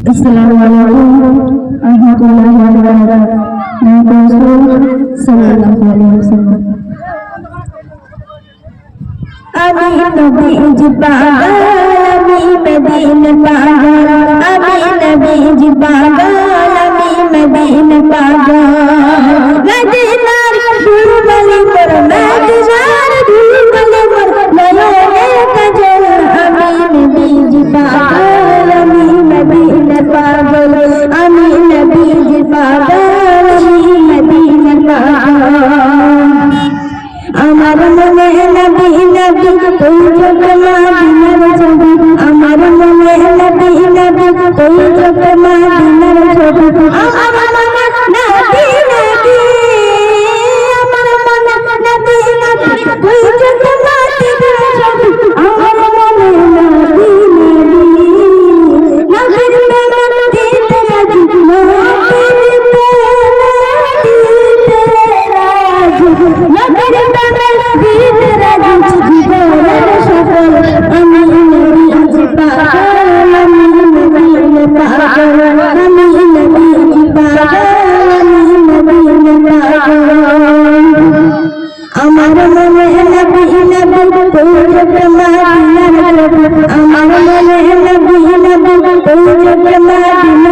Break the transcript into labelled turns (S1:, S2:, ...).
S1: Assalamualaikum warahmatullahi wabarakatuh. Sallallahu alaihi wasallam. Ami Nabi jibagal, Ami Medina pagal, Ami Nabi jibagal, Ami Medina pagal. Medinar dul bali par, Medinar dul bali par, layone kajal. Ami Nabi jibagal, Ami Medina pagal, Ami Nabi jibagal, Ami Medina pagal. আমার মনে নবী নবী তুই যত মদিনার ছবি, আমার মনে নবী নবী তুই যত মদিনার ছবি, আমার মনে নবী নবী, আমার মনে নবী নবী তুই যত মদিনার ছবি, আমার মনে নবী নবী, নবীর প্রেম দিতে রাজি, নবীর আমার মনে নবী নবী তুই যত মদিনার ছবি, আমার মনে নবী নবী তুই যত মদিনার